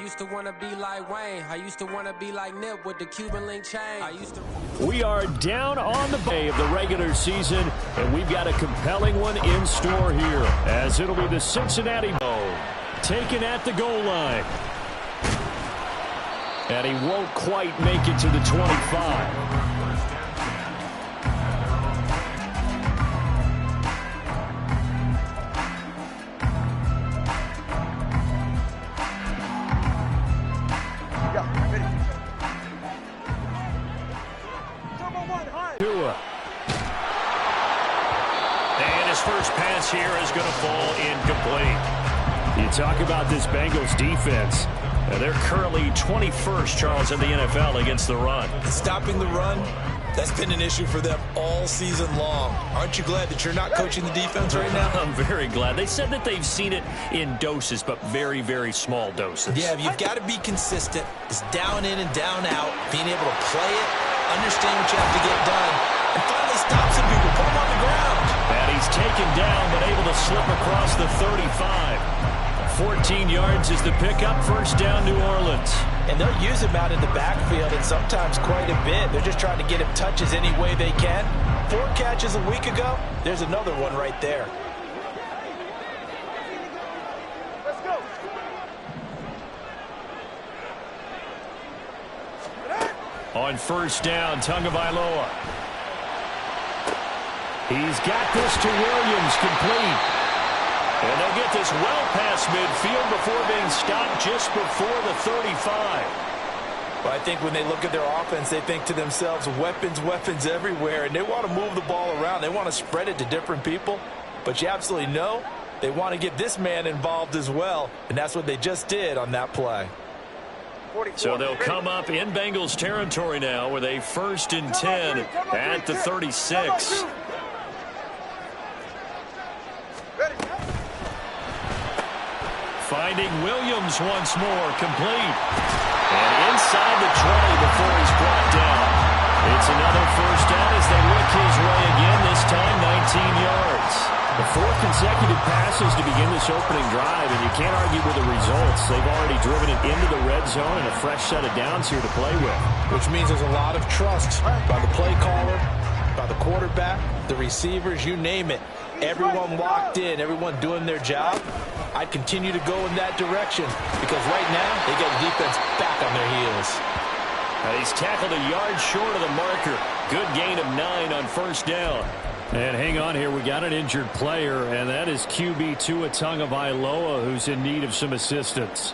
used to want to be like Wayne. I used to want to be like Nip with the Cuban link chain. We are down on the bay of the regular season, and we've got a compelling one in store here, as it'll be the Cincinnati Bowl taken at the goal line. And he won't quite make it to the 25. And his first pass here is going to fall incomplete. You talk about this Bengals defense. They're currently 21st, Charles, in the NFL against the run. Stopping the run, that's been an issue for them all season long. Aren't you glad that you're not coaching the defense right now? I'm very glad. They said that they've seen it in doses, but very, very small doses. Yeah, you've got to be consistent. It's down in and down out, being able to play it, understand what you have to get done, and finally stop some people, put them on the ground. And he's taken down, but able to slip across the 35. 14 yards is the pickup, first down, New Orleans. And they'll use him out in the backfield, and sometimes quite a bit. They're just trying to get him touches any way they can. 4 catches a week ago, there's another one right there. Let's go. On first down, Tagovailoa. He's got this to Williams, complete. And they'll get this well past midfield before being stopped just before the 35. Well, I think when they look at their offense, they think to themselves, weapons, weapons everywhere, and they want to move the ball around. They want to spread it to different people. But you absolutely know they want to get this man involved as well, and that's what they just did on that play. So they'll come up in Bengals territory now with a 1st and 10 at the 36. Finding Williams once more, complete. And inside the 20 before he's brought down. It's another first down as they look his way again, this time 19 yards. The 4 consecutive passes to begin this opening drive, and you can't argue with the results. They've already driven it into the red zone and a fresh set of downs here to play with. Which means there's a lot of trust by the play caller, by the quarterback, the receivers, you name it. Everyone locked in, everyone doing their job. I'd continue to go in that direction because right now they got the defense back on their heels. He's tackled a yard short of the marker. Good gain of 9 on first down. And hang on here, we got an injured player, and that is QB Tua Tagovailoa, who's in need of some assistance.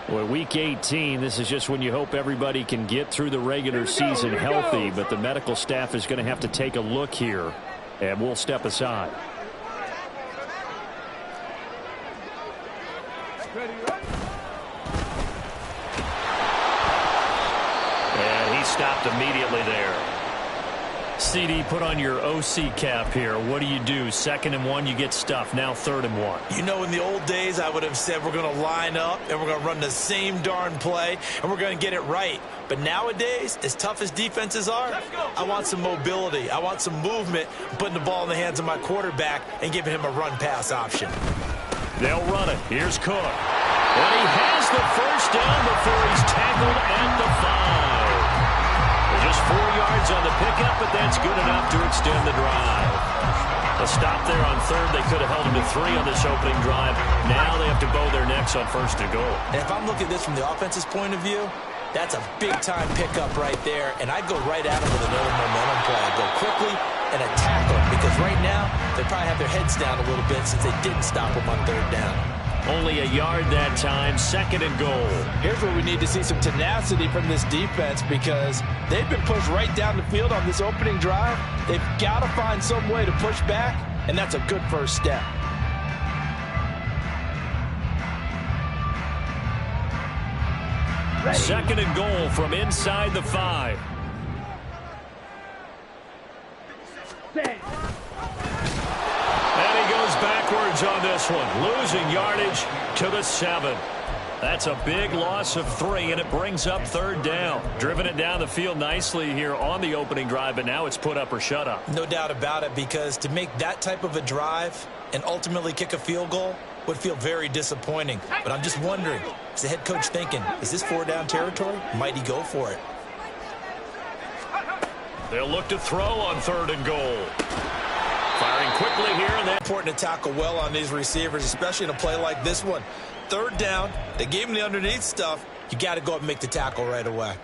Well, week 18, this is just when you hope everybody can get through the regular season healthy, but the medical staff is going to have to take a look here, and we'll step aside. And he stopped immediately there. CD, put on your OC cap here. What do you do? 2nd and 1, you get stuffed. Now 3rd and 1. You know, in the old days, I would have said we're going to line up and we're going to run the same darn play and we're going to get it right. But nowadays, as tough as defenses are, I want some mobility. I want some movement, putting the ball in the hands of my quarterback and giving him a run-pass option. They'll run it. Here's Cook. And he has the first down before he's tackled at the 5. Just 4 yards on the pickup, but that's good enough to extend the drive. A stop there on 3rd. They could have held him to 3 on this opening drive. Now they have to bow their necks on 1st and goal. And if I'm looking at this from the offense's point of view, that's a big-time pickup right there, and I'd go right at him with another momentum play. I'd go quickly and attack him, because right now they probably have their heads down a little bit since they didn't stop him on 3rd down. Only a yard that time, 2nd and goal. Here's where we need to see some tenacity from this defense because they've been pushed right down the field on this opening drive. They've got to find some way to push back, and that's a good first step. Ready. 2nd and goal from inside the 5. And he goes backwards on this one, losing yardage to the 7. That's a big loss of 3, and it brings up 3rd down. Driven it down the field nicely here on the opening drive, but now it's put up or shut up. No doubt about it, because to make that type of a drive and ultimately kick a field goal would feel very disappointing. But I'm just wondering, Is the head coach thinking, is this 4-down territory? Might he go for it? They'll look to throw on 3rd and goal. Firing quickly here. And that's important to tackle well on these receivers, especially in a play like this one. 3rd down, they gave him the underneath stuff. You got to go up and make the tackle right away.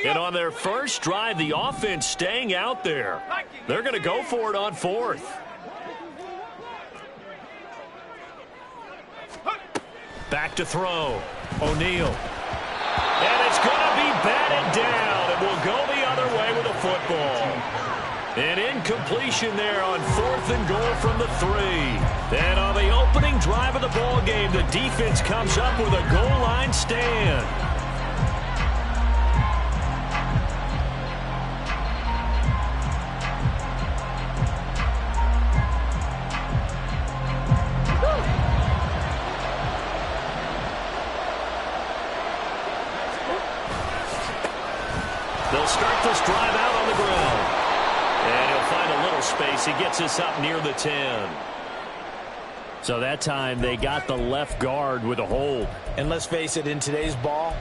And on their first drive, the offense staying out there. They're going to go for it on 4th. Back to throw. O'Neal. And it's going to be batted down. It will go the other way with a football. An incompletion there on 4th and goal from the 3. And on the opening drive of the ball game, the defense comes up with a goal line stand. They'll start this drive out on the ground. And he'll find a little space. He gets us up near the 10. So that time they got the left guard with a hold. And let's face it, in today's ball,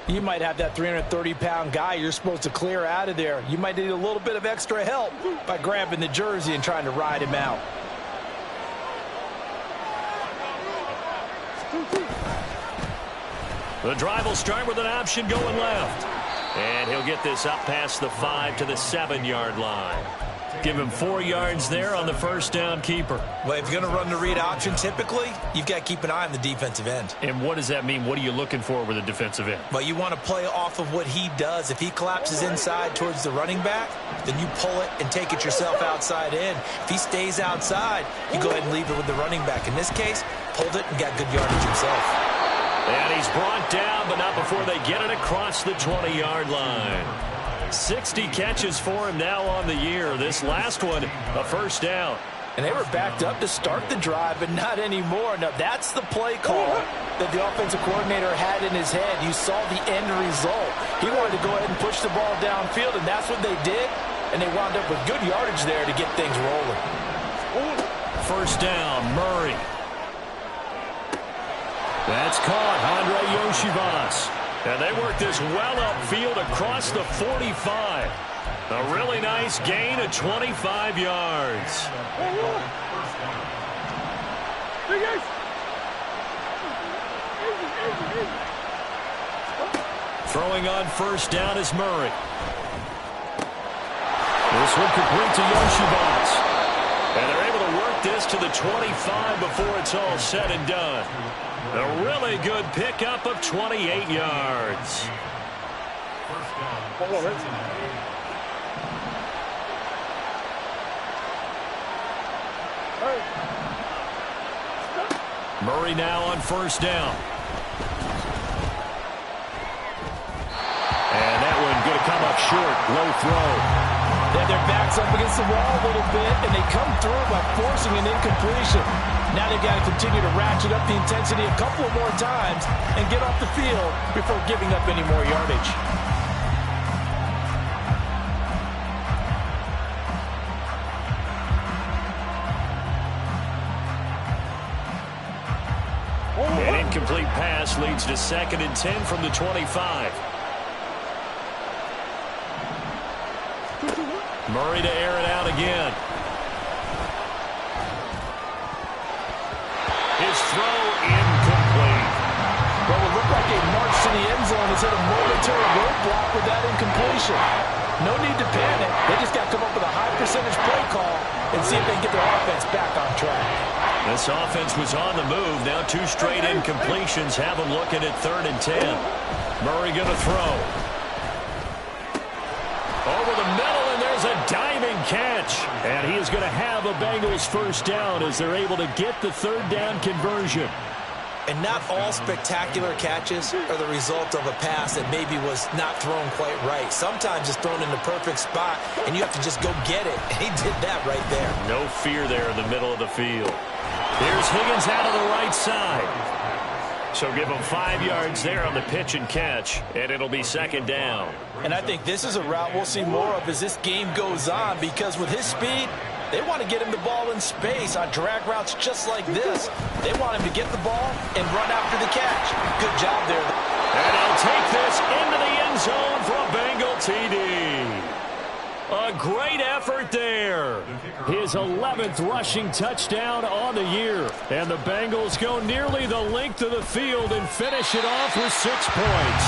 you might have that 330-pound guy you're supposed to clear out of there. You might need a little bit of extra help by grabbing the jersey and trying to ride him out. The drive will start with an option going left. And he'll get this up past the 5 to the 7-yard line. Give him 4 yards there on the first down keeper. Well, if you're going to run the read option, typically, you've got to keep an eye on the defensive end. And what does that mean? What are you looking for with a defensive end? Well, you want to play off of what he does. If he collapses inside towards the running back, then you pull it and take it yourself outside in. If he stays outside, you go ahead and leave it with the running back. In this case, pulled it and got good yardage himself. And he's brought down, but not before they get it across the 20-yard line. 60 catches for him now on the year. This last one, a first down. And they were backed up to start the drive, but not anymore. Now, that's the play call that the offensive coordinator had in his head. You saw the end result. He wanted to go ahead and push the ball downfield, and that's what they did. And they wound up with good yardage there to get things rolling. First down, Murray. That's caught, Andre Yoshivas. And they work this well upfield across the 45. A really nice gain of 25 yards. Throwing on first down is Murray. This one complete to Yoshivas. And they're able to work this to the 25 before it's all said and done. A really good pickup of 28 yards. Murray now on first down. And that one going to come up short. Low throw. They have their backs up against the wall a little bit, and they come through by forcing an incompletion. Now they've got to continue to ratchet up the intensity a couple of more times and get off the field before giving up any more yardage. An incomplete pass leads to 2nd and 10 from the 25. Murray to air it out again. His throw incomplete. Well, it looked like a march to the end zone has hit a momentary roadblock with that incompletion. No need to panic. They just got to come up with a high percentage play call and see if they can get their offense back on track. This offense was on the move. Now 2 straight incompletions have them looking at 3rd and 10. Murray going to throw. Over the middle, and there's a diving catch. And he is going to have a Bengals first down as they're able to get the 3rd down conversion. And not all spectacular catches are the result of a pass that maybe was not thrown quite right. Sometimes it's thrown in the perfect spot, and you have to just go get it. And he did that right there. No fear there in the middle of the field. Here's Higgins out of the right side. So give him 5 yards there on the pitch and catch, and it'll be 2nd down. And I think this is a route we'll see more of as this game goes on, because with his speed, they want to get him the ball in space on drag routes just like this. They want him to get the ball and run after the catch. Good job there. And he'll take this into the end zone for a Bengal TD. A great effort there. His 11th rushing touchdown on the year. And the Bengals go nearly the length of the field and finish it off with 6 points.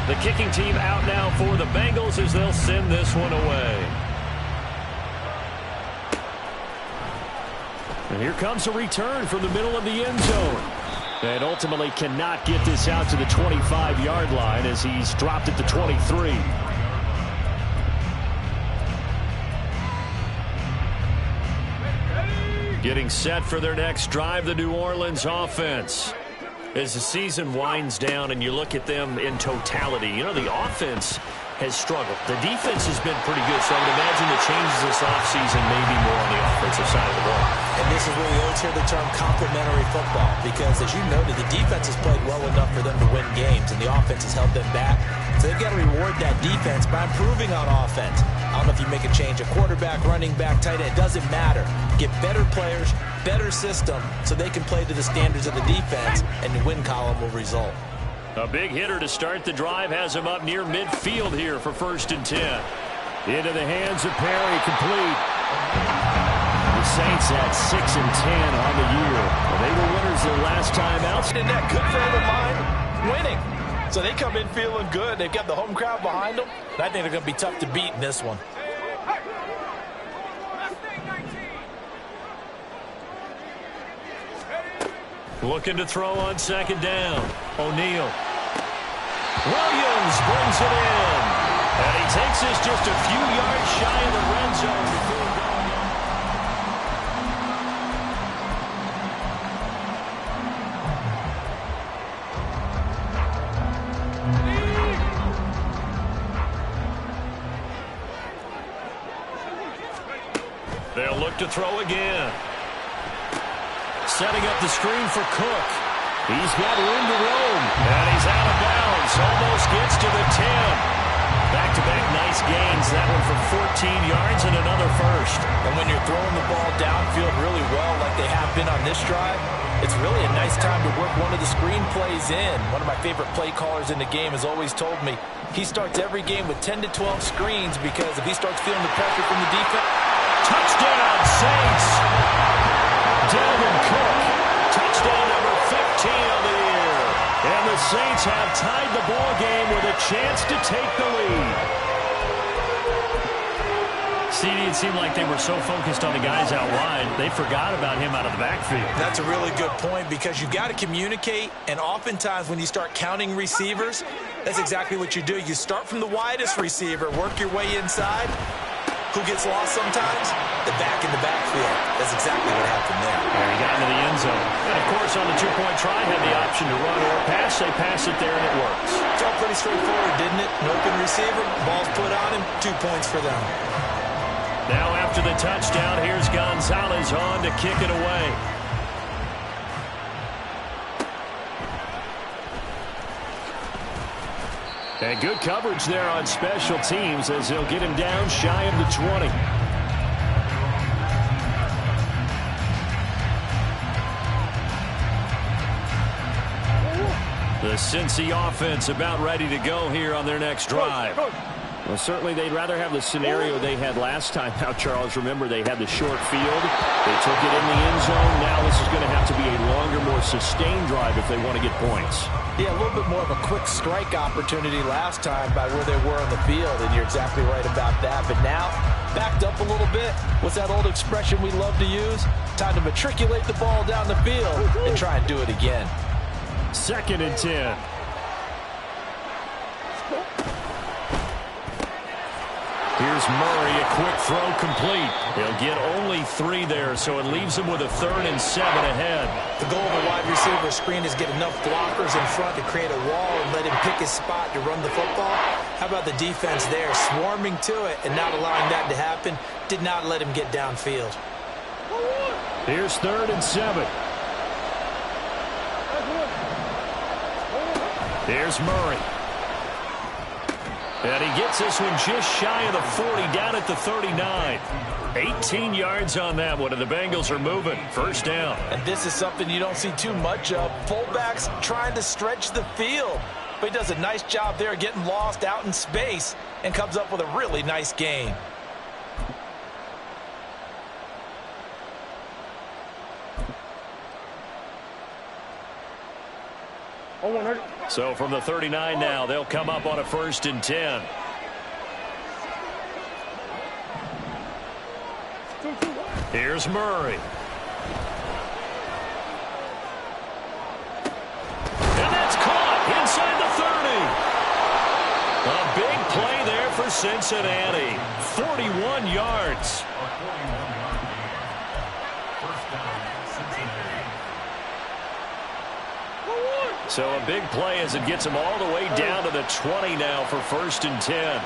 The kicking team out now for the Bengals as they'll send this one away. And here comes a return from the middle of the end zone. And ultimately cannot get this out to the 25-yard line as he's dropped at the 23. Getting set for their next drive, the New Orleans offense. As the season winds down and you look at them in totality, you know, the offense has struggled. The defense has been pretty good, so I would imagine the changes this offseason may be more on the offensive side of the ball. And this is where you always hear the term complementary football, because as you noted, the defense has played well enough for them to win games, and the offense has held them back. So they've got to reward that defense by improving on offense. I don't know if you make a change, a quarterback, running back, tight end, it doesn't matter. Get better players, better system, so they can play to the standards of the defense, and the win column will result. A big hitter to start the drive has him up near midfield here for 1st and 10. Into the hands of Perry, complete. The Saints at 6 and 10 on the year. They were winners their last time out. Isn't that good for the mind? Winning. So they come in feeling good. They've got the home crowd behind them. And I think they're going to be tough to beat in this one. Looking to throw on 2nd down. O'Neal. Williams brings it in. And he takes this just a few yards shy of the red zone before going in. They'll look to throw again. Setting up the screen for Cook. He's got room to roam. And he's out of bounds. Almost gets to the 10. Back-to-back nice gains. That one for 14 yards and another first. And when you're throwing the ball downfield really well like they have been on this drive, it's really a nice time to work one of the screen plays in. One of my favorite play callers in the game has always told me he starts every game with 10 to 12 screens, because if he starts feeling the pressure from the defense. Touchdown, Saints. Dalvin Cook. Touchdown number 15 on the year. And the Saints have tied the ball game with a chance to take the lead. CD, it seemed like they were so focused on the guys out wide, they forgot about him out of the backfield. That's a really good point, because you got to communicate, and oftentimes when you start counting receivers, that's exactly what you do. You start from the widest receiver, work your way inside. Who gets lost sometimes? The back in the backfield. That's exactly what happened there. And he got into the end zone. And, of course, on the two-point try, had the option to run or pass. They pass it there, and it works. It's all pretty straightforward, didn't it? An open receiver, ball's put on him, 2 points for them. Now, after the touchdown, here's Gonzalez on to kick it away. And good coverage there on special teams as they'll get him down shy of the 20. The Cincy offense about ready to go here on their next drive. Well, certainly they'd rather have the scenario they had last time. Now, Charles, remember, they had the short field. They took it in the end zone. Now this is going to have to be a longer, more sustained drive if they want to get points. Yeah, a little bit more of a quick strike opportunity last time by where they were on the field, and you're exactly right about that. But now, backed up a little bit. What's that old expression we love to use? Time to matriculate the ball down the field and try and do it again. 2nd and 10. Here's Murray, a quick throw complete. He'll get only 3 there, so it leaves him with a 3rd and 7 ahead. The goal of a wide receiver screen is get enough blockers in front to create a wall and let him pick his spot to run the football. How about the defense there, swarming to it and not allowing that to happen? Did not let him get downfield. Here's 3rd and 7. Here's Murray. And he gets this one just shy of the 40, down at the 39. 18 yards on that one, and the Bengals are moving. 1st down. And this is something you don't see too much of. Fullbacks trying to stretch the field. But he does a nice job there getting lost out in space and comes up with a really nice gain. So from the 39 now, they'll come up on a 1st and 10. Here's Murray. And that's caught inside the 30. A big play there for Cincinnati. 41 yards. So a big play as it gets him all the way down to the 20 now for 1st and 10.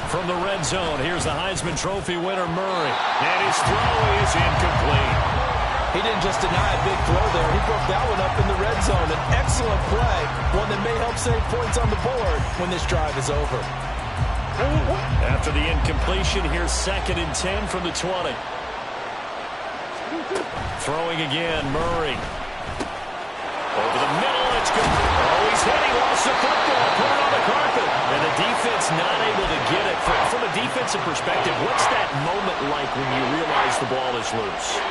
From the red zone, here's the Heisman Trophy winner, Murray. And his throw is incomplete. He didn't just deny a big throw there. He broke that one up in the red zone. An excellent play, one that may help save points on the board when this drive is over. After the incompletion, here's 2nd and 10 from the 20. Throwing again, Murray. Over the middle, it's good. Oh, he's hit. He lost the football. Put it on the carpet. And the defense not able to get it. From a defensive perspective, what's that moment like when you realize the ball is loose?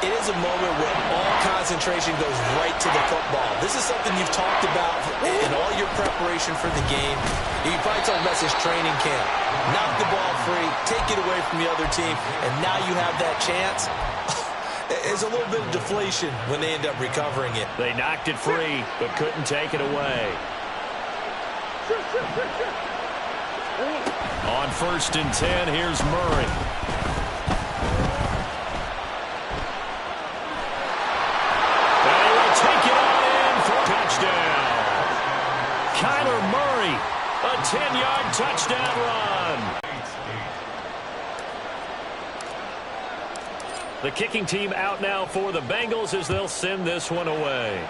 It is a moment where all concentration goes right to the football. This is something you've talked about in all your preparation for the game. You probably talked about this training camp. Knock the ball free, take it away from the other team, and now you have that chance. There's a little bit of deflation when they end up recovering it. They knocked it free, but couldn't take it away. On 1st and 10, here's Murray. And he will take it on in for a touchdown. Kyler Murray, a 10-yard touchdown run. The kicking team out now for the Bengals as they'll send this one away.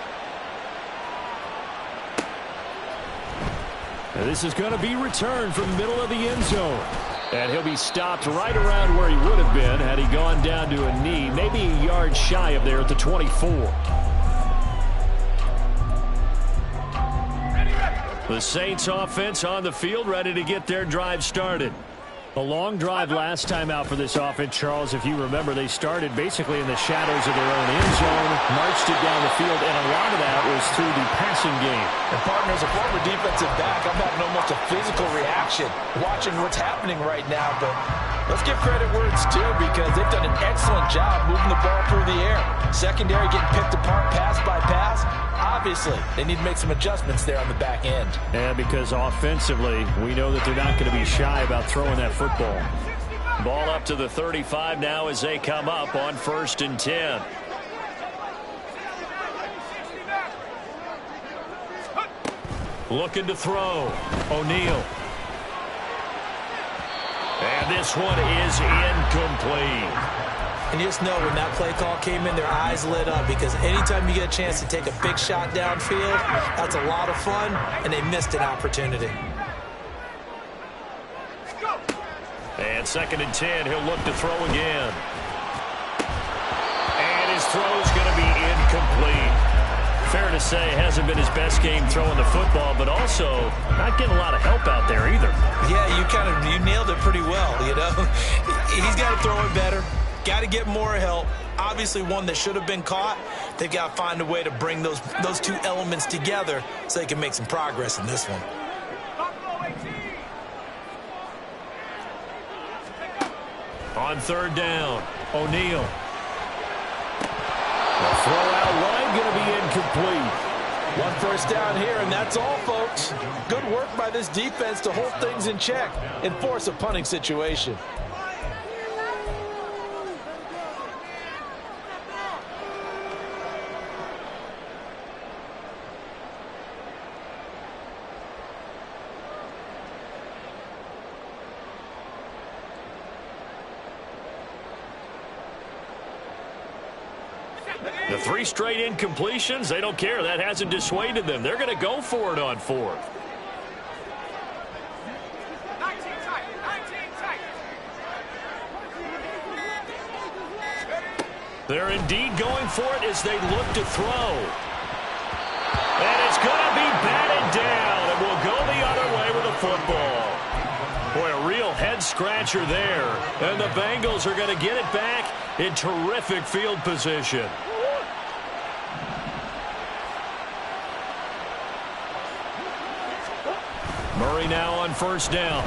And this is going to be returned from the middle of the end zone. And he'll be stopped right around where he would have been had he gone down to a knee, maybe a yard shy of there at the 24. The Saints offense on the field, ready to get their drive started. A long drive last time out for this offense, Charles. If you remember, they started basically in the shadows of their own end zone, marched it down the field, and a lot of that was through the passing game. And partners, a former defensive back, I'm having almost a physical reaction watching what's happening right now. But let's give credit where it's due because they've done an excellent job moving the ball through the air. Secondary getting picked apart pass by pass. Obviously, they need to make some adjustments there on the back end. And because offensively, we know that they're not going to be shy about throwing that football. Ball up to the 35 now as they come up on 1st and 10. Looking to throw. O'Neal. And this one is incomplete. And you just know when that play call came in, their eyes lit up because anytime you get a chance to take a big shot downfield, that's a lot of fun, and they missed an opportunity. And 2nd and 10, he'll look to throw again. And his throw is going to be incomplete. Fair to say, hasn't been his best game throwing the football, but also not getting a lot of help out there either. Yeah, you nailed it pretty well, you know. He's got to throw it better. Got to get more help. Obviously one that should have been caught. They've got to find a way to bring those two elements together so they can make some progress in this one. On third down, O'Neal. The throw-out line going to be incomplete. One first down here, and that's all, folks. Good work by this defense to hold things in check and force a punting situation. The 3 straight incompletions, they don't care. That hasn't dissuaded them. They're going to go for it on fourth. They're indeed going for it as they look to throw. And it's going to be batted down, and will go the other way with the football. Boy, a real head-scratcher there. And the Bengals are going to get it back in terrific field position. Murray now on first down.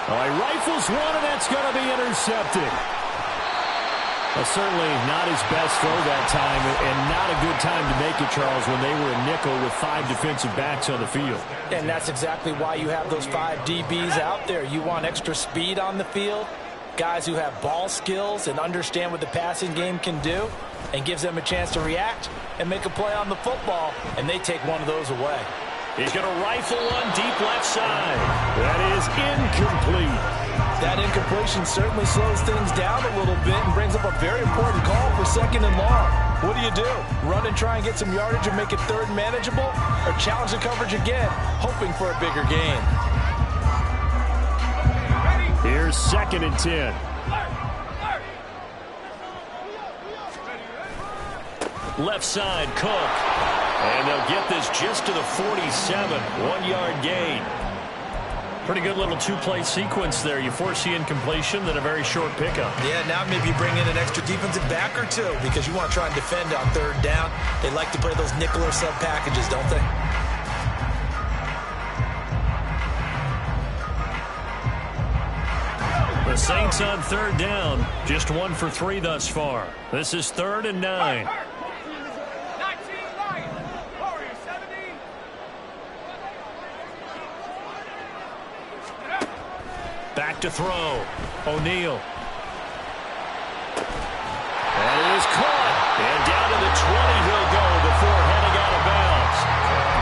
He rifles one, and that's going to be intercepted. Well, certainly not his best throw that time, and not a good time to make it, Charles, when they were a nickel with 5 defensive backs on the field. And that's exactly why you have those 5 DBs out there. You want extra speed on the field, guys who have ball skills and understand what the passing game can do, and gives them a chance to react and make a play on the football, and they take one of those away. He's going to rifle one deep left side. That is incomplete. That incompletion certainly slows things down a little bit and brings up a very important call for second and long. What do? Run and try and get some yardage and make it third and manageable? Or challenge the coverage again, hoping for a bigger gain? Here's second and 10. Left side, Cook. And they'll get this just to the 47. 1-yard gain. Pretty good little 2-play sequence there. You force the incompletion, then a very short pickup. Yeah, now maybe you bring in an extra defensive back or two because you want to try and defend on third down. They like to play those nickel or sub packages, don't they? The Saints on third down, just 1 for 3 thus far. This is 3rd and 9. Back to throw. O'Neal. And it is caught. And down to the 20 he'll go before heading out of bounds.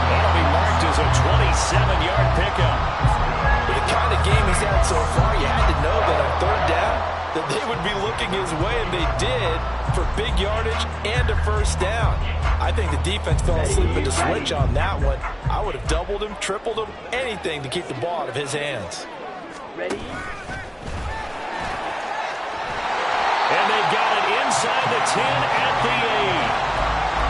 That'll be marked as a 27-yard pickup. With the kind of game he's had so far, you had to know that on third down that they would be looking his way, and they did, for big yardage and a first down. I think the defense fell asleep at the switch on that one. I would have doubled him, tripled him, anything to keep the ball out of his hands. Ready? And they've got it inside the 10 at the 8.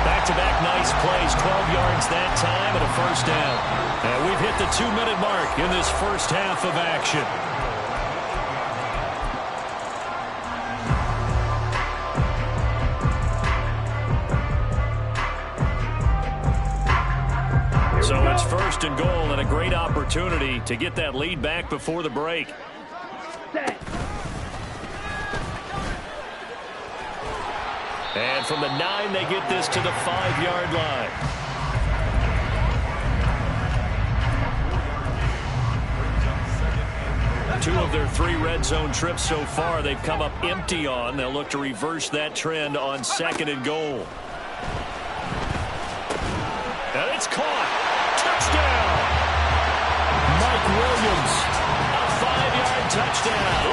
Back-to-back nice plays, 12 yards that time and a first down. And we've hit the 2-minute mark in this first half of action. So it's 1st and goal and a great opportunity to get that lead back before the break. And from the 9, they get this to the 5-yard line. Two of their 3 red zone trips so far they've come up empty on. They'll look to reverse that trend on 2nd and goal. And it's caught. Touchdown. Mike Williams. A 5-yard touchdown.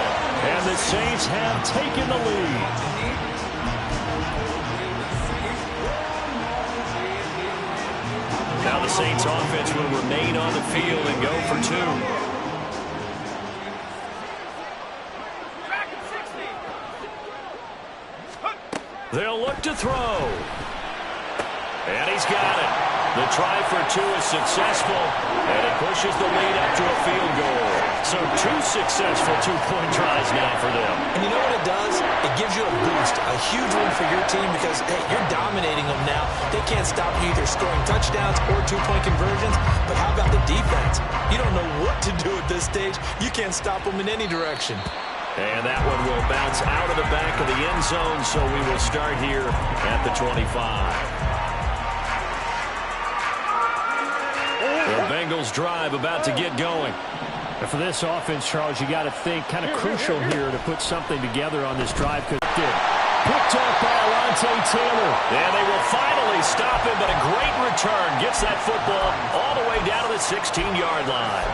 And the Saints have taken the lead. Now the Saints offense will remain on the field and go for 2. They'll look to throw. And he's got it. The try for two is successful, and it pushes the lead up to a field goal. So two successful two-point tries now for them. And you know what it does? It gives you a boost, a huge one for your team because, hey, you're dominating them now. They can't stop you either scoring touchdowns or two-point conversions. But how about the defense? You don't know what to do at this stage. You can't stop them in any direction. And that one will bounce out of the back of the end zone, so we will start here at the 25. The Bengals drive about to get going. And for this offense, Charles, you got to think kind of crucial here to put something together on this drive. Picked off by Alontae Taylor. And they will finally stop him, but a great return. Gets that football all the way down to the 16-yard line.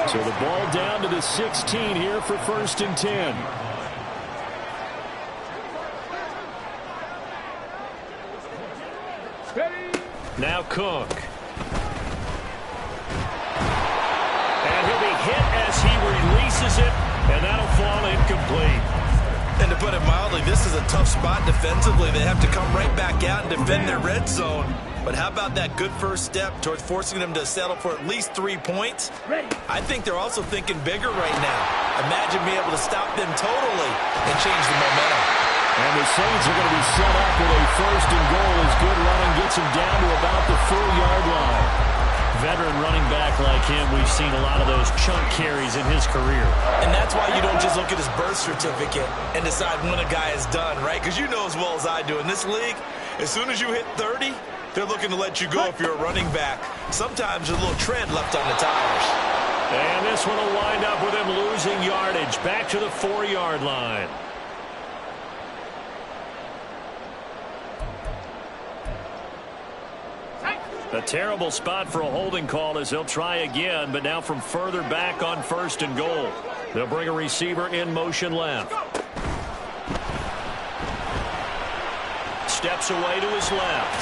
So the ball down to the 16 here for 1st and 10. Now Cook. And he'll be hit as he releases it, and that'll fall incomplete. And to put it mildly, this is a tough spot defensively. They have to come right back out and defend their red zone. But how about that good first step towards forcing them to settle for at least 3 points? I think they're also thinking bigger right now. Imagine being able to stop them totally and change the momentum. And the Saints are going to be set up with a 1st and goal as good running gets him down to about the 4-yard line. Veteran running back like him, we've seen a lot of those chunk carries in his career. And that's why you don't just look at his birth certificate and decide when a guy is done, right? Because you know as well as I do, in this league, as soon as you hit 30, they're looking to let you go if you're a running back. Sometimes there's a little tread left on the tires. And this one will wind up with him losing yardage back to the 4-yard line. A terrible spot for a holding call as he'll try again, but now from further back on 1st and goal. They'll bring a receiver in motion left. Steps away to his left.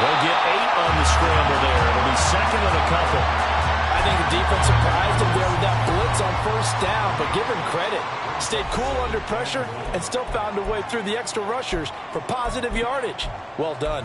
They'll get 8 on the scramble there. It'll be second and a couple. I think the defense surprised him there with that blitz on 1st down, but give him credit. Stayed cool under pressure and still found a way through the extra rushers for positive yardage. Well done.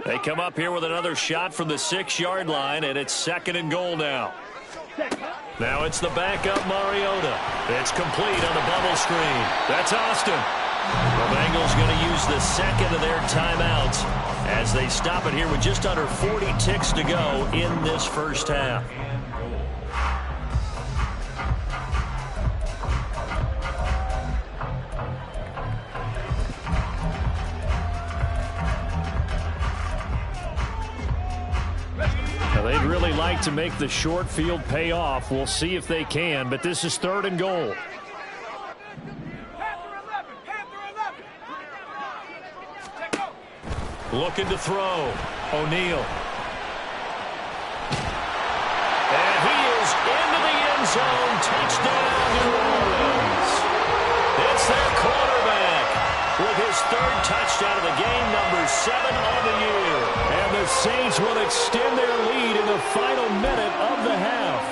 They come up here with another shot from the 6-yard line, and it's 2nd and goal now. Now it's the backup Mariota. It's complete on the bubble screen. That's Austin. The Bengals going to use the second of their timeouts as they stop it here with just under 40 ticks to go in this first half. They'd really like to make the short field pay off. We'll see if they can, but this is 3rd and goal. Looking to throw. O'Neal. And he is into the end zone. Touchdown, New Orleans. It's their quarterback with his 3rd touchdown of the game, number 7 on the year. And the Saints will extend their lead in the final minute of the half.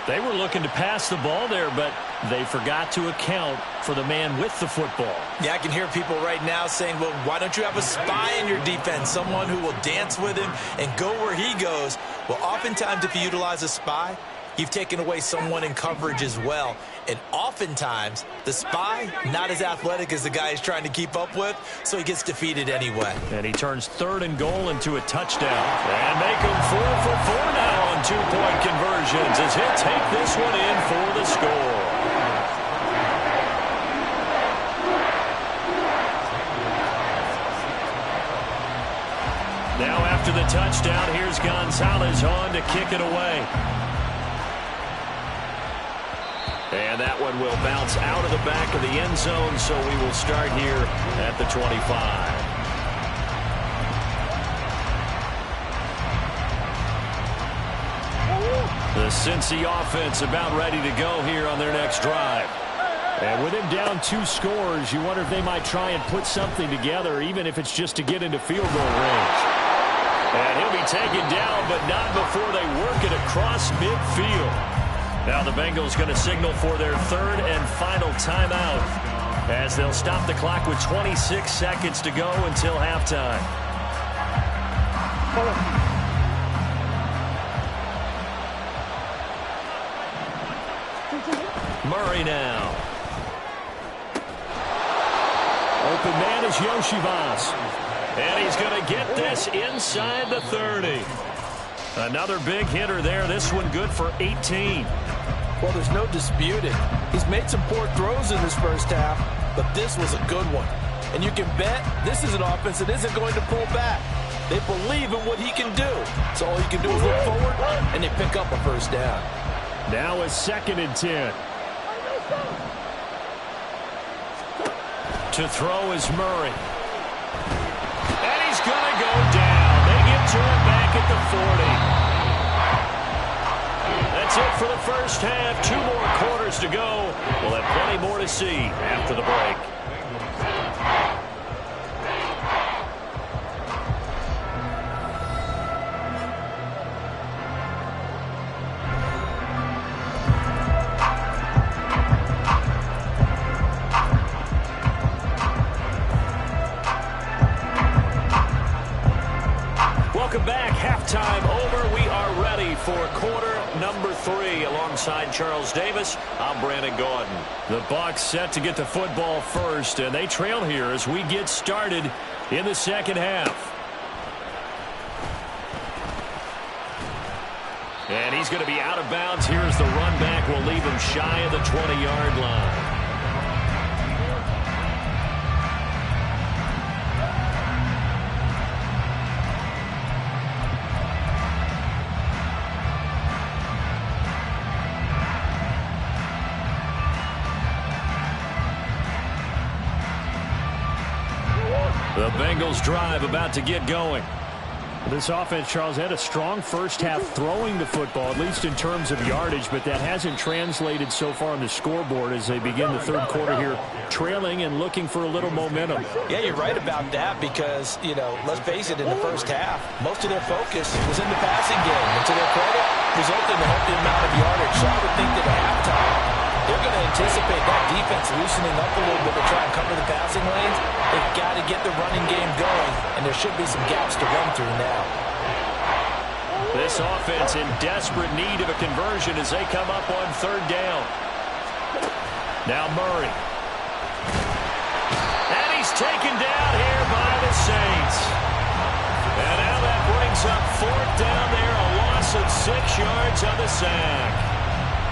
They were looking to pass the ball there, but they forgot to account for the man with the football. Yeah, I can hear people right now saying, well, why don't you have a spy in your defense, someone who will dance with him and go where he goes? Well, oftentimes if you utilize a spy, you've taken away someone in coverage as well. And oftentimes, the spy, not as athletic as the guy he's trying to keep up with, so he gets defeated anyway. And he turns 3rd and goal into a touchdown. And make him 4 for 4 now on 2-point conversions as he'll take this one in for the score. Now after the touchdown, here's Gonzalez on to kick it away. And that one will bounce out of the back of the end zone, so we will start here at the 25. The Cincy offense about ready to go here on their next drive. And with him down 2 scores, you wonder if they might try and put something together, even if it's just to get into field goal range. And he'll be taken down, but not before they work it across midfield. Now the Bengals going to signal for their 3rd and final timeout as they'll stop the clock with 26 seconds to go until halftime. Murray now. Open man is Yoshivas. And he's going to get this inside the 30. Another big hitter there. This one good for 18. Well, there's no disputing. He's made some poor throws in this first half, but this was a good one. And you can bet this is an offense that isn't going to pull back. They believe in what he can do. So all you can do is look forward, and they pick up a first down. Now a 2nd and 10. To throw is Murray. And he's going to go down. They get to him back at the 40. That's it for the first half. 2 more quarters to go. We'll have plenty more to see after the break. Welcome back. Halftime over. We are ready for quarter number 3. Alongside Charles Davis, I'm Brandon Gaudin. The Bucs set to get the football first, and they trail here as we get started in the second half. And he's going to be out of bounds. Here's the run back. Will leave him shy of the 20-yard line. The Bengals drive about to get going. This offense, Charles, had a strong first half throwing the football, at least in terms of yardage, but that hasn't translated so far on the scoreboard as they begin the 3rd quarter here, trailing and looking for a little momentum. Yeah, you're right about that because, you know, let's face it, in the first half, most of their focus was in the passing game. And to their credit, resulted in a healthy amount of yardage. So I would think that at halftime, they're going to anticipate that defense loosening up a little bit to try and cover the passing lanes. They've got to get the running game going, and there should be some gaps to run through now. This offense in desperate need of a conversion as they come up on 3rd down. Now Murray. And he's taken down here by the Saints. And now that brings up 4th down there, a loss of 6 yards on the sack.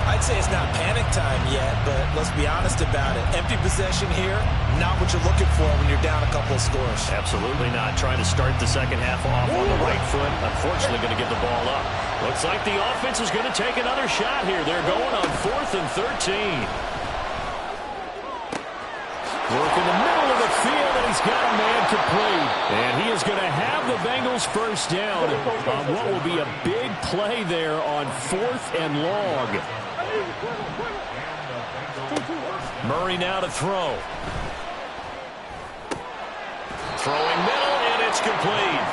I'd say it's not panic time yet, but let's be honest about it. Empty possession here, not what you're looking for when you're down a couple of scores. Absolutely not. Trying to start the second half off on the right foot. Unfortunately, going to give the ball up. Looks like the offense is going to take another shot here. They're going on 4th and 13. Work in the middle of the field, and he's got a man complete. And he is going to have the Bengals first down on what will be a big play there on 4th and long. Murray now to throw. Throwing middle, and it's complete.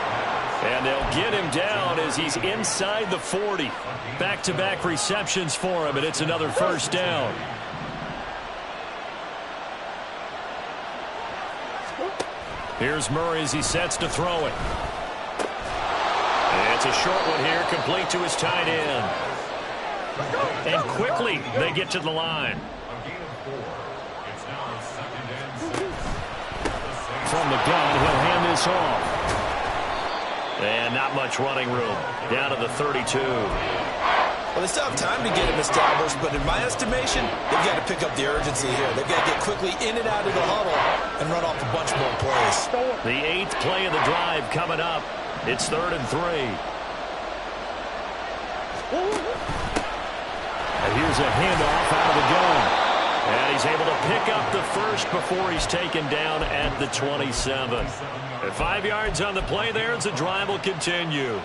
And they'll get him down as he's inside the 40. Back-to-back receptions for him, and it's another first down. Here's Murray as he sets to throw it. And it's a short one here, complete to his tight end. And quickly, they get to the line. From the gun, he'll hand this off. And not much running room. Down to the 32. Well, they still have time to get him established, but in my estimation, they've got to pick up the urgency here. They've got to get quickly in and out of the huddle and run off a bunch more plays. The 8th play of the drive coming up. It's 3rd and 3. And here's a handoff out of the gun. And he's able to pick pick up the first before he's taken down at the 27. At 5 yards on the play there as the drive will continue.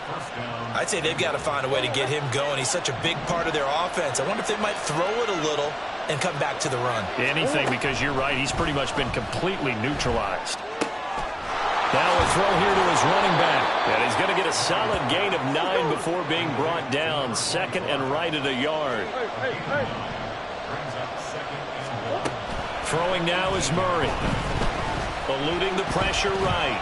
I'd say they've got to find a way to get him going. He's such a big part of their offense. I wonder if they might throw it a little and come back to the run. Anything, because you're right. He's pretty much been completely neutralized. Now a throw here to his running back. And he's going to get a solid gain of 9 before being brought down. Second and right at a yard. Throwing now is Murray. Eluding the pressure right.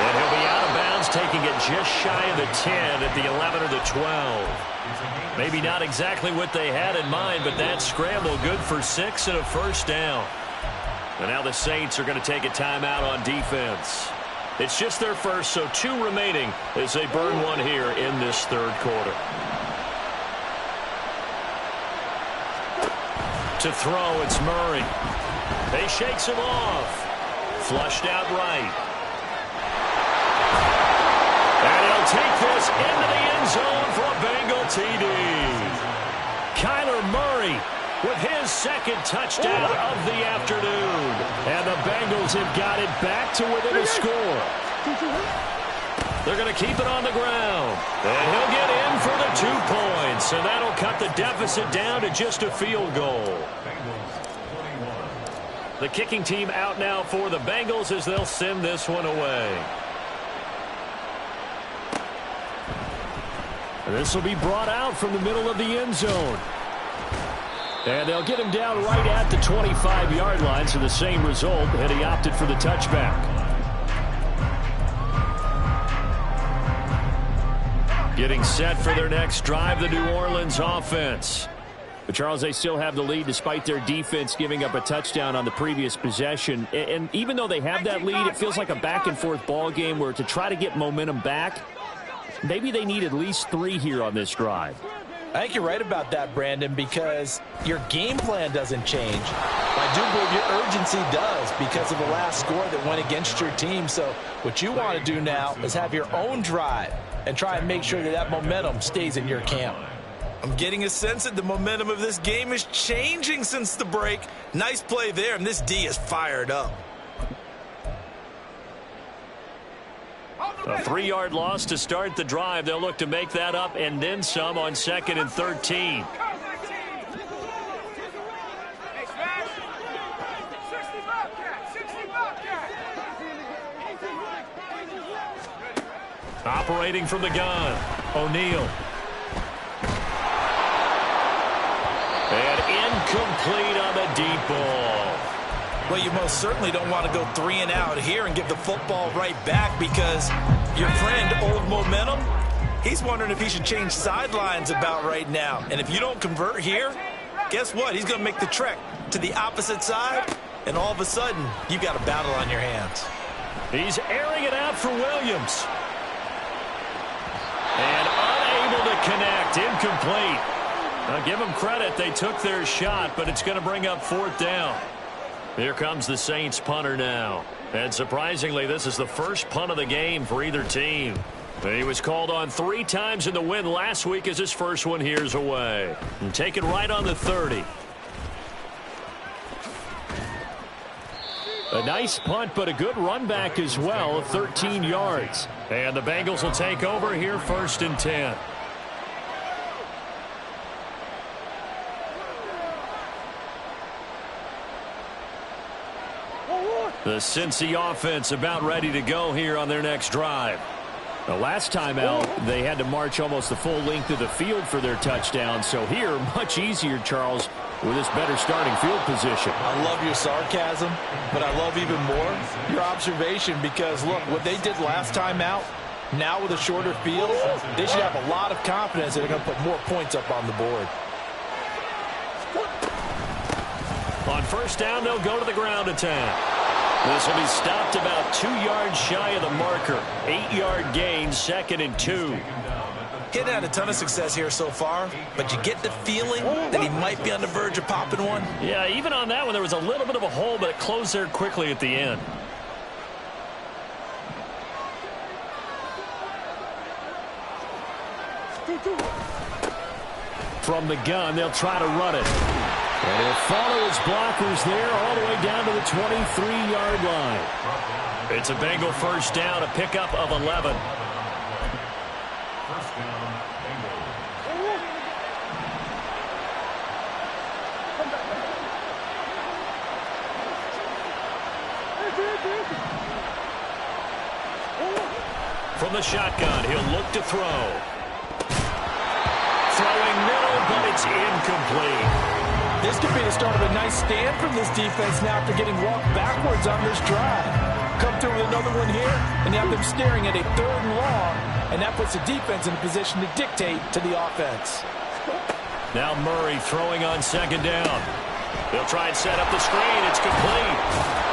And he'll be out of bounds, taking it just shy of the 10 at the 11 or the 12. Maybe not exactly what they had in mind, but that scramble good for 6 and a first down. And now the Saints are going to take a timeout on defense. It's just their first, so 2 remaining as they burn one here in this third quarter. To throw, it's Murray. He shakes him off. Flushed out right. And he'll take this into the end zone for a Bengal TD. Kyler Murray with his second touchdown of the afternoon. And the Bengals have got it back to within a score. They're going to keep it on the ground. And he'll get in for the 2 points. And that'll cut the deficit down to just a field goal. The kicking team out now for the Bengals as they'll send this one away. This will be brought out from the middle of the end zone. And they'll get him down right at the 25-yard line, so the same result, and he opted for the touchback. Getting set for their next drive, the New Orleans offense. But, Charles, they still have the lead despite their defense giving up a touchdown on the previous possession. And even though they have that lead, it feels like a back-and-forth ball game where to try to get momentum back, maybe they need at least 3 here on this drive. I think you're right about that, Brandon, because your game plan doesn't change. I do believe your urgency does because of the last score that went against your team. So what you want to do now is have your own drive and try and make sure that that momentum stays in your camp. I'm getting a sense that the momentum of this game is changing since the break. Nice play there, and this D is fired up. A 3-yard loss to start the drive. They'll look to make that up and then some on 2nd and 13. Operating from the gun, O'Neal. And incomplete on the deep ball. Well, you most certainly don't want to go 3 and out here and give the football right back because your friend, Old Momentum, he's wondering if he should change sidelines about right now. And if you don't convert here, guess what? He's going to make the trek to the opposite side, and all of a sudden, you've got a battle on your hands. He's airing it out for Williams. And unable to connect, incomplete. Now, give them credit. They took their shot, but it's going to bring up 4th down. Here comes the Saints punter now. And surprisingly, this is the first punt of the game for either team. He was called on 3 times in the win last week as his first one here's away. And take it right on the 30. A nice punt, but a good run back as well, 13 yards. And the Bengals will take over here 1st and 10. The Cincy offense about ready to go here on their next drive. The last time out, they had to march almost the full length of the field for their touchdown. So here, much easier, Charles, with this better starting field position. I love your sarcasm, but I love even more your observation because, look, what they did last time out, now with a shorter field, they should have a lot of confidence that they're going to put more points up on the board. On 1st down, they'll go to the ground attack. This will be stopped about 2 yards shy of the marker. 8-yard gain, 2nd and 2. He's had a ton of success here so far, but you get the feeling that he might be on the verge of popping one. Yeah, even on that one, there was a little bit of a hole, but it closed there quickly at the end. From the gun, they'll try to run it. And he'll follow his blockers there all the way down to the 23-yard line. It's a Bengal first down, a pickup of 11. From the shotgun, he'll look to throw. Throwing middle, but it's incomplete. This could be the start of a nice stand from this defense now after getting walked backwards on this drive. Come through with another one here, and you have them staring at a 3rd and long, and that puts the defense in a position to dictate to the offense. Now Murray throwing on 2nd down. They'll try and set up the screen. It's complete.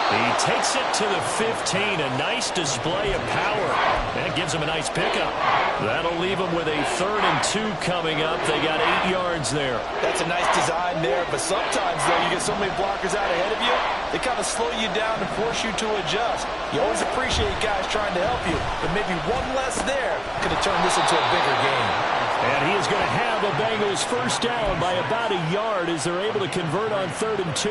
He takes it to the 15. A nice display of power. That gives him a nice pickup. That'll leave him with a 3rd and 2 coming up. They got 8 yards there. That's a nice design there, but sometimes, though, you get so many blockers out ahead of you, they kind of slow you down and force you to adjust. You always appreciate guys trying to help you, but maybe one less there could have turned this into a bigger game. And he is going to have the Bengals first down by about a yard as they're able to convert on 3rd and 2.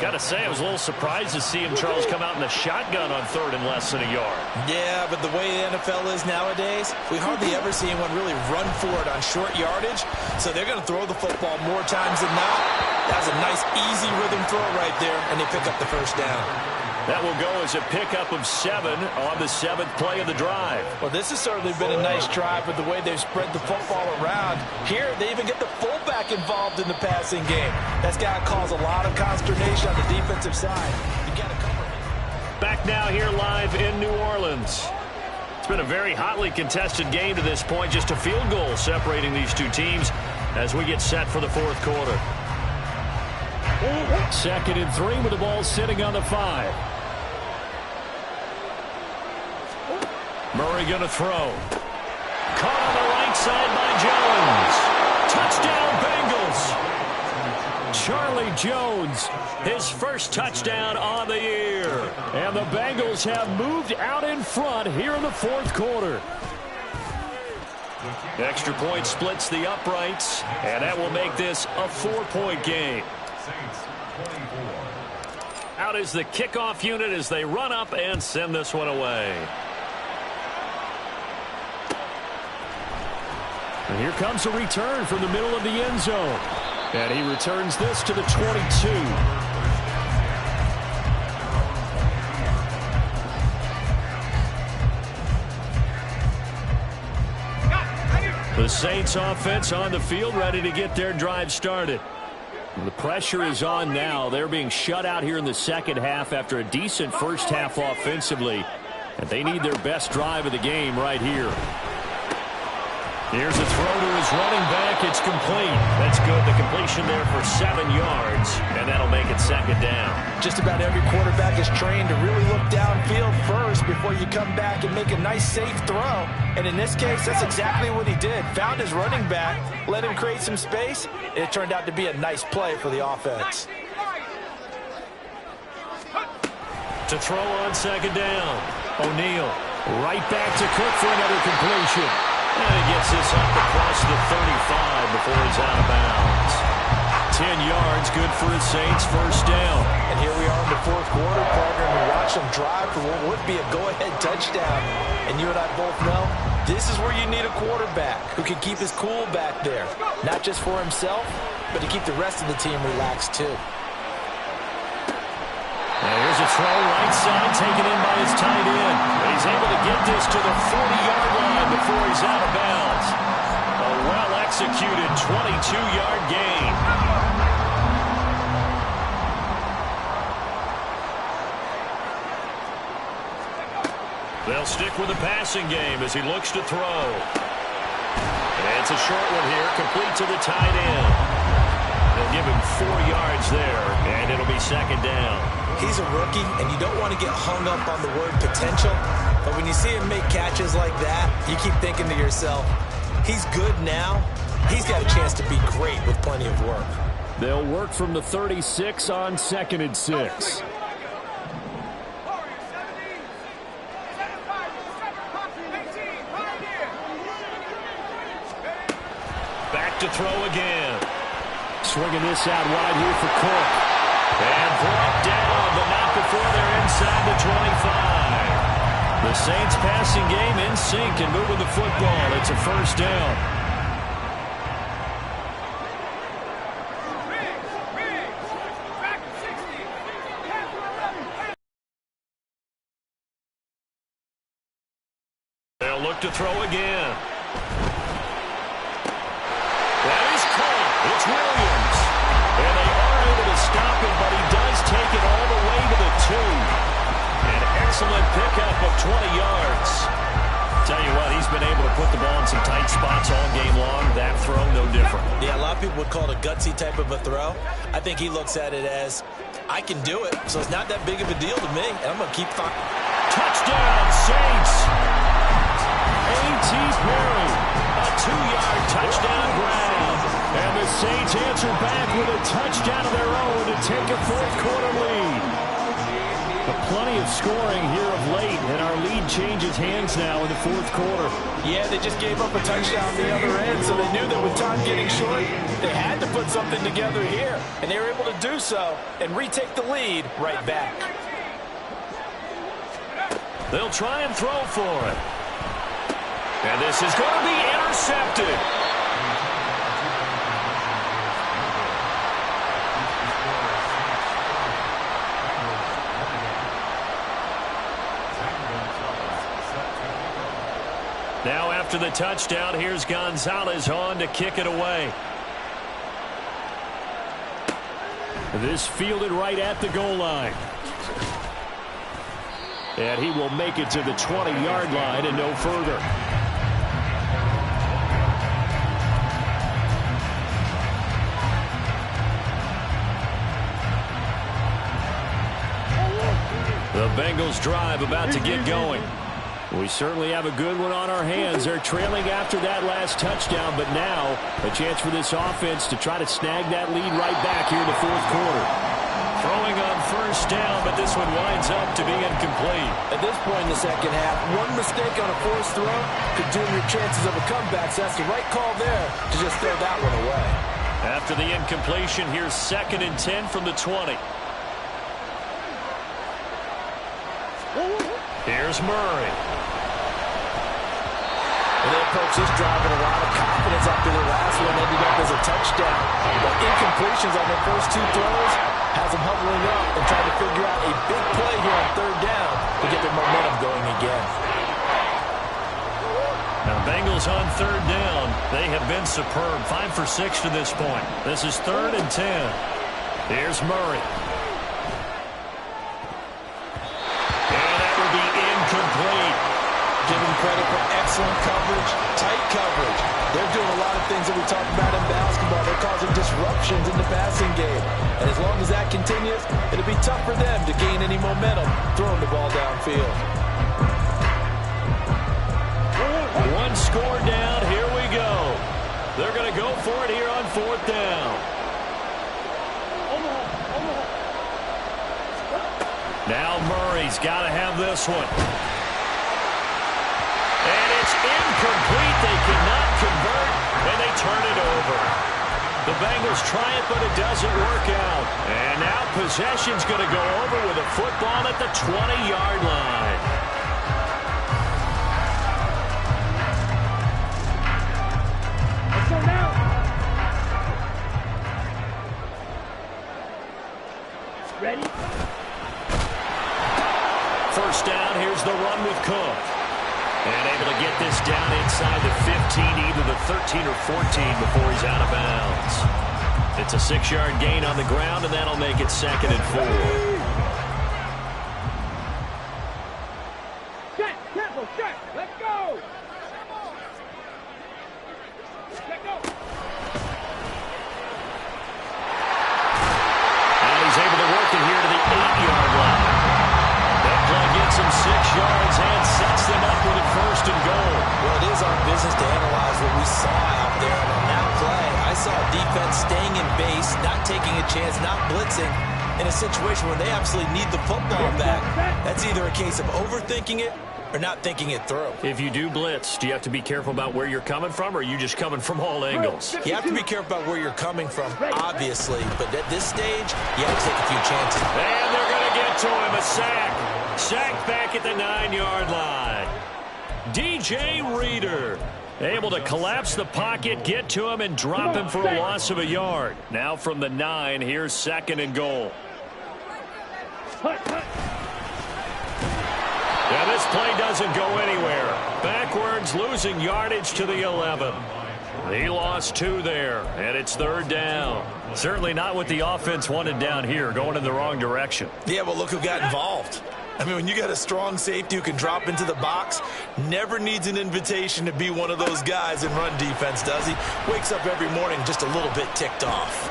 Got to say, I was a little surprised to see him, Charles, come out in the shotgun on 3rd and less than a yard. Yeah, but the way the NFL is nowadays, we hardly ever see anyone really run for it on short yardage, so they're going to throw the football more times than not. That was a nice, easy rhythm throw right there, and they pick up the first down. That will go as a pickup of 7 on the 7th play of the drive. Well, this has certainly been a nice drive with the way they've spread the football around. Here, they even get the fullback involved in the passing game. That's got to cause a lot of consternation on the defensive side. You got to cover it. Back now here live in New Orleans. It's been a very hotly contested game to this point. Just a field goal separating these two teams as we get set for the 4th quarter. 2nd and 3 with the ball sitting on the 5. Murray going to throw. Caught on the right side by Jones. Touchdown, Bengals. Charlie Jones, his first touchdown on the year. And the Bengals have moved out in front here in the 4th quarter. Extra point splits the uprights, and that will make this a 4-point game. Out is the kickoff unit as they run up and send this one away. And here comes a return from the middle of the end zone. And he returns this to the 22. The Saints offense on the field ready to get their drive started. The pressure is on now. They're being shut out here in the 2nd half after a decent first half offensively. And they need their best drive of the game right here. Here's a throw to his running back. It's complete. That's good. The completion there for 7 yards. And that'll make it 2nd down. Just about every quarterback is trained to really look downfield first before you come back and make a nice, safe throw. And in this case, that's exactly what he did. Found his running back, let him create some space, and it turned out to be a nice play for the offense. To throw on 2nd down. O'Neal. Right back to Cook for another completion. And he gets this up across the 35 before he's out of bounds. 10 yards, good for his Saints, first down. And here we are in the 4th quarter, partner, and we watch them drive for what would be a go-ahead touchdown. And you and I both know this is where you need a quarterback who can keep his cool back there. Not just for himself, but to keep the rest of the team relaxed too. And here's a throw right side, taken in by his tight end. He's able to get this to the 40-yard line before he's out of bounds. A well-executed 22-yard gain. They'll stick with the passing game as he looks to throw. And it's a short one here, complete to the tight end. They'll give him 4 yards there, and it'll be 2nd down. He's a rookie, and you don't want to get hung up on the word potential. But when you see him make catches like that, you keep thinking to yourself, he's good now. He's got a chance to be great with plenty of work. They'll work from the 36 on 2nd and 6. Back to throw again. swinging this out wide here for Cook. And brought down, but not before they're inside the 25. The Saints passing game in sync and moving the football. It's a first down. They'll look to throw again. That is caught. It's Williams. And they are able to stop him, but he does take it all the way to the 2. An excellent pickup of 20 yards. Tell you what, he's been able to put the ball in some tight spots all game long. That throw, no different. Yeah, a lot of people would call it a gutsy type of a throw. I think he looks at it as, I can do it, so it's not that big of a deal to me, and I'm going to keep firing. Touchdown, Saints! A.T. Perry, a 2-yard touchdown grab. And the Saints answer back with a touchdown of their own to take a fourth-quarter lead. But plenty of scoring here of late, and our lead changes hands now in the fourth quarter. Yeah, they just gave up a touchdown on the other end, so they knew that with time getting short, they had to put something together here. And they were able to do so and retake the lead right back. They'll try and throw for it. And this is going to be intercepted. Now after the touchdown, here's Gonzalez on to kick it away. This fielded right at the goal line. And he will make it to the 20-yard line and no further. The Bengals drive about to get going. We certainly have a good one on our hands. They're trailing after that last touchdown, but now a chance for this offense to try to snag that lead right back here in the fourth quarter. Throwing on first down, but this one winds up to be incomplete. At this point in the second half, one mistake on a forced throw could doom your chances of a comeback, so that's the right call there to just throw that one away. After the incompletion, here's 2nd and 10 from the 20. Here's Murray. And they approach this drive with a lot of confidence after the last one ended up as a touchdown. But incompletions on their first 2 throws has them huddling up and trying to figure out a big play here on 3rd down to get their momentum going again. Now Bengals on 3rd down. They have been superb. 5 for 6 to this point. This is 3rd and 10. Here's Murray. Complete. Give them credit for excellent coverage, tight coverage. They're doing a lot of things that we talk about in basketball. They're causing disruptions in the passing game. And as long as that continues, it'll be tough for them to gain any momentum throwing the ball downfield. One score down. Here we go. They're going to go for it here on 4th down. Now Murray's got to have this one. And it's incomplete. They cannot convert, and they turn it over. The Bengals try it, but it doesn't work out. And now possession's going to go over with a football at the 20-yard line. Let's go now. Ready? First down, here's the run with Cook. And able to get this down inside the 15, either the 13 or 14 before he's out of bounds. It's a 6-yard gain on the ground, and that'll make it 2nd and 4. Set, tempo, set, let's go! Let go! And he's able to work it here to the 8-yard line. That play gets him 6 yards and sets them up with a 1st and goal. Well, it is our business to analyze what we saw out there. And on that play, I saw defense staying in base, not taking a chance, not blitzing, in a situation where they absolutely need the football back. That's either a case of overthinking it or not thinking it through. If you do blitz, do you have to be careful about where you're coming from, or are you just coming from all angles? You have to be careful about where you're coming from, obviously, but at this stage, you have to take a few chances. And they're going to get to him, a sack. Sacked back at the 9-yard line. DJ Reader able to collapse the pocket, get to him, and drop him for a loss of a yard. Now from the 9, here's 2nd and goal. Yeah, this play doesn't go anywhere. Backwards, losing yardage to the 11. He lost 2 there, and it's 3rd down. Certainly not what the offense wanted down here, going in the wrong direction. Yeah, well, look who got involved. I mean, when you got a strong safety who can drop into the box, never needs an invitation to be one of those guys in run defense, does he? Wakes up every morning just a little bit ticked off.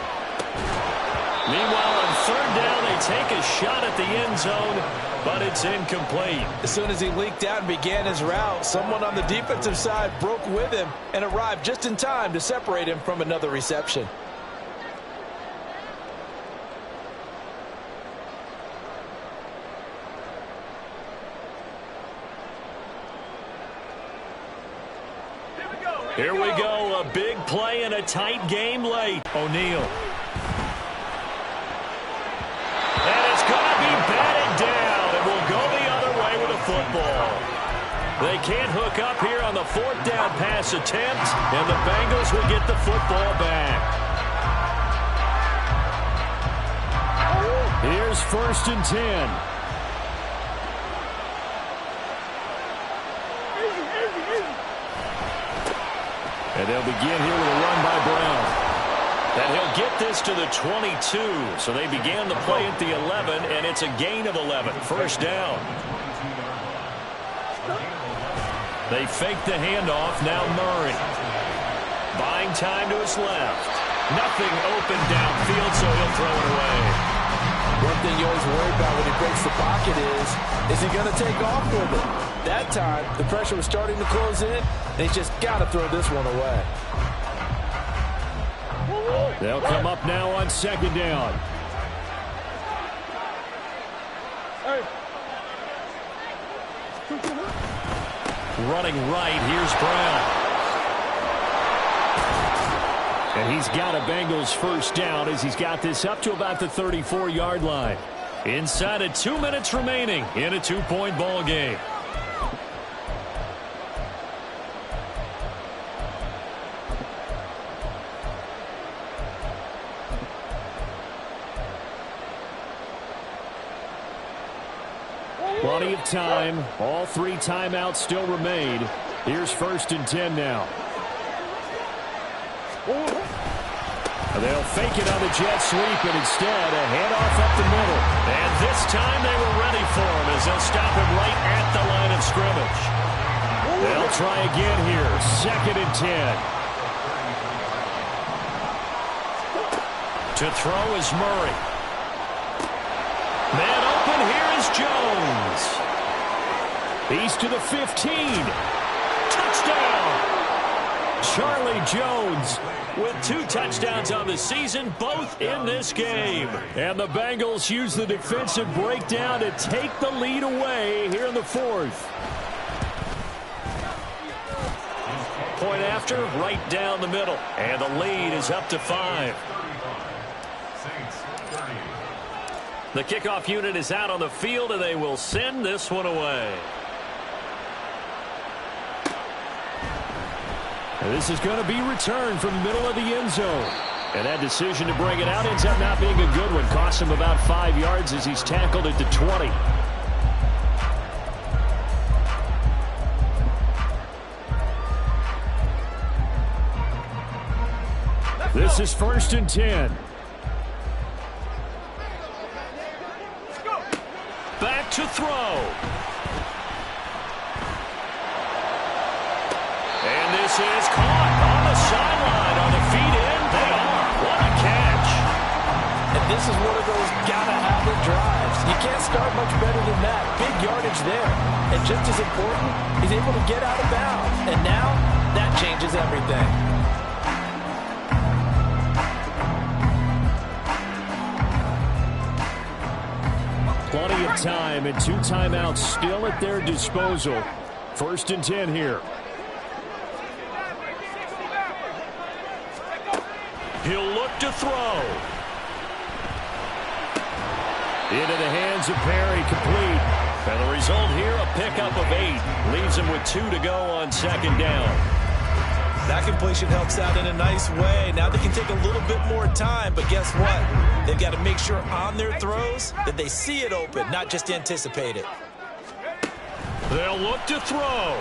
Meanwhile, on 3rd down, they take a shot at the end zone, but it's incomplete. As soon as he leaked out and began his route, someone on the defensive side broke with him and arrived just in time to separate him from another reception. Here we go, a big play in a tight game late. O'Neal. And it's going to be batted down. It will go the other way with a football. They can't hook up here on the 4th down pass attempt, and the Bengals will get the football back. Here's 1st and 10. And they'll begin here with a run by Brown. And he'll get this to the 22. So they began the play at the 11, and it's a gain of 11. 1st down. They fake the handoff. Now Murray. Buying time to his left. Nothing open downfield, so he'll throw it away. One thing you always worry about when he breaks the pocket is he going to take off with it? That time, the pressure was starting to close in, and he's just got to throw this one away. They'll come up now on 2nd down. Running right, here's Brown. And he's got a Bengals 1st down as he's got this up to about the 34-yard line. Inside of 2 minutes remaining in a 2-point ball game. Plenty of time. All 3 timeouts still remain. Here's 1st and 10 now. They'll fake it on the jet sweep, and instead a handoff up the middle. And this time they were ready for him as they'll stop him right at the line of scrimmage. They'll try again here. 2nd and 10. To throw is Murray. Man open, here is Jones. He's to the 15. Touchdown! Charlie Jones with 2 touchdowns on the season, both in this game. And the Bengals use the defensive breakdown to take the lead away here in the 4th. Point after, right down the middle. And the lead is up to 5. The kickoff unit is out on the field, and they will send this one away. And this is going to be returned from the middle of the end zone. And that decision to bring it out ends up not being a good one. Costs him about 5 yards as he's tackled at the 20. This is 1st and 10. Back to throw. And this is caught on the sideline on the feet in. They are. What a catch. And this is one of those gotta-have-it drives. You can't start much better than that. Big yardage there. And just as important, he's able to get out of bounds. And now, that changes everything. Plenty of of time and 2 timeouts still at their disposal. 1st and 10 here. He'll look to throw. Into the hands of Perry, complete. And the result here, a pickup of 8. Leaves him with 2 to go on 2nd down. That completion helps out in a nice way. Now they can take a little bit more time, but guess what? They've got to make sure on their throws that they see it open, not just anticipate it. They'll look to throw.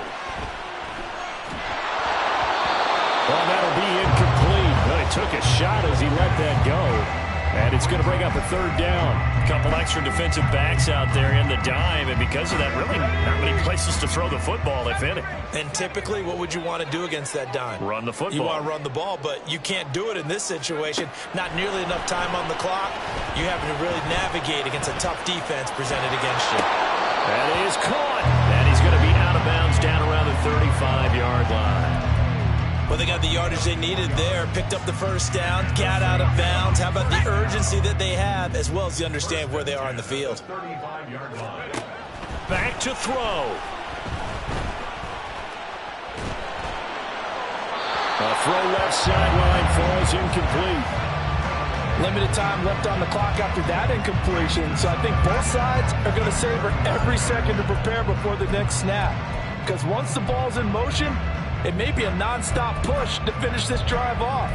Well, that'll be incomplete. But he took a shot as he let that go. And it's going to bring up a 3rd down. A couple extra defensive backs out there in the dime, and because of that, really not many places to throw the football, if any. And typically, what would you want to do against that dime? Run the football. You want to run the ball, but you can't do it in this situation. Not nearly enough time on the clock. You have to really navigate against a tough defense presented against you. That is caught. And he's going to be out of bounds down around the 35-yard line. Well, they got the yardage they needed there. Picked up the 1st down, got out of bounds. How about the urgency that they have, as well as the understand where they are in the field. Back to throw. A throw left sideline falls incomplete. Limited time left on the clock after that incompletion. So I think both sides are going to savor every second to prepare before the next snap. Because once the ball's in motion, it may be a non-stop push to finish this drive off.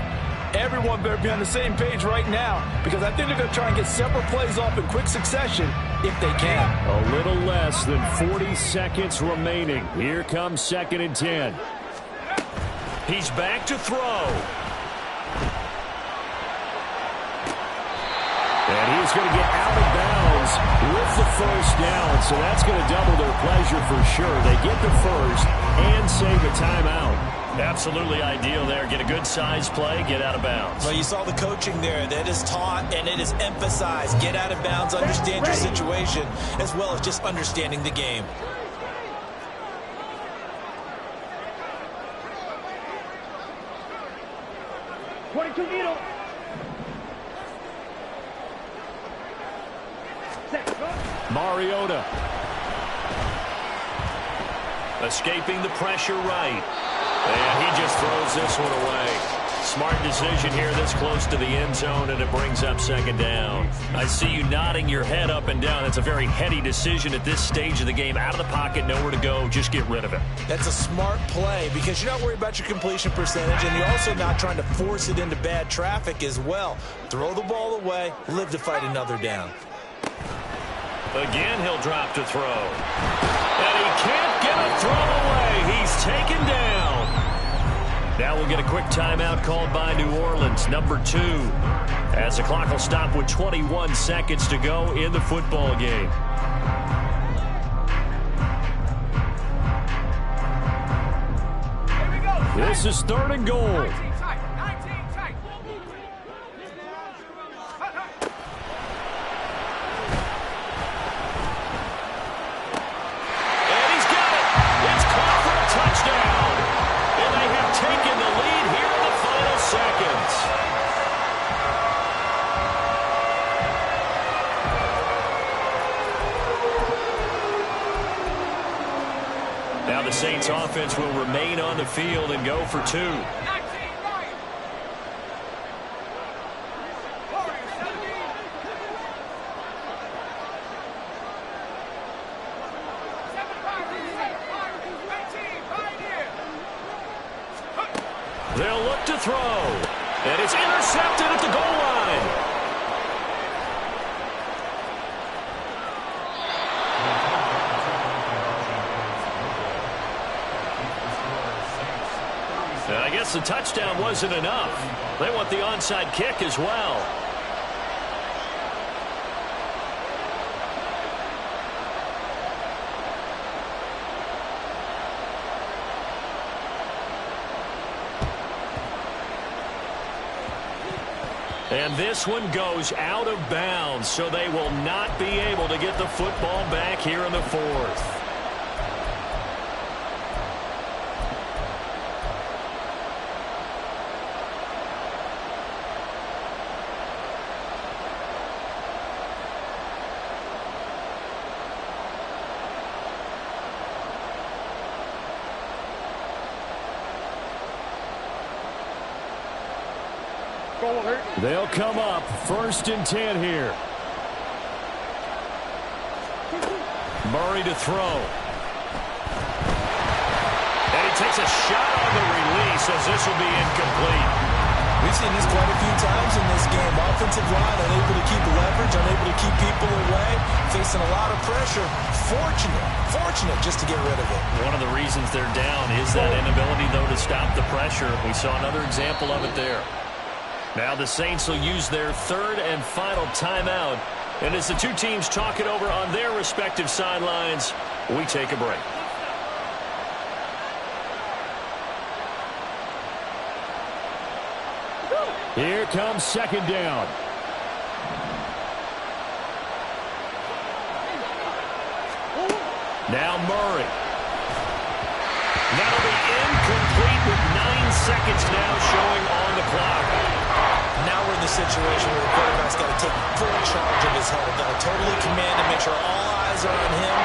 Everyone better be on the same page right now, because I think they're going to try and get several plays off in quick succession if they can. A little less than 40 seconds remaining. Here comes 2nd and 10. He's back to throw. And he's going to get out of bounds with the 1st down, so that's going to double their pleasure for sure. They get the 1st and save a timeout. Absolutely ideal there. Get a good size play, get out of bounds. Well, you saw the coaching there. That is taught and it is emphasized. Get out of bounds, understand your situation, as well as just understanding the game. Needle. Mariota. Escaping the pressure right. And he just throws this one away. Smart decision here this close to the end zone, and it brings up 2nd down. I see you nodding your head up and down. That's a very heady decision at this stage of the game. Out of the pocket, nowhere to go. Just get rid of it. That's a smart play because you're not worried about your completion percentage, and you're also not trying to force it into bad traffic as well. Throw the ball away, live to fight another down. Again, he'll drop to throw. And he can't get a throw away. He's taken down. Now we'll get a quick timeout called by New Orleans, number 2. As the clock will stop with 21 seconds to go in the football game. This is 3rd and goal. Now the Saints offense will remain on the field and go for 2. They'll look to throw. And it's intercepted at the goal line. I guess the touchdown wasn't enough. They want the onside kick as well. And this one goes out of bounds, so they will not be able to get the football back here in the 4th. They'll come up 1st and 10 here. Murray to throw. And he takes a shot on the release as this will be incomplete. We've seen this quite a few times in this game. Offensive line unable to keep leverage, unable to keep people away, facing a lot of pressure. Fortunate just to get rid of it. One of the reasons they're down is that inability, though, to stop the pressure. We saw another example of it there. Now the Saints will use their 3rd and final timeout. And as the two teams talk it over on their respective sidelines, we take a break. Here comes 2nd down. Now Murray. That'll be incomplete with 9 seconds now showing on the clock. Now we're in the situation where the quarterback's got to take full charge of his health. Got to totally command and make sure all eyes are on him.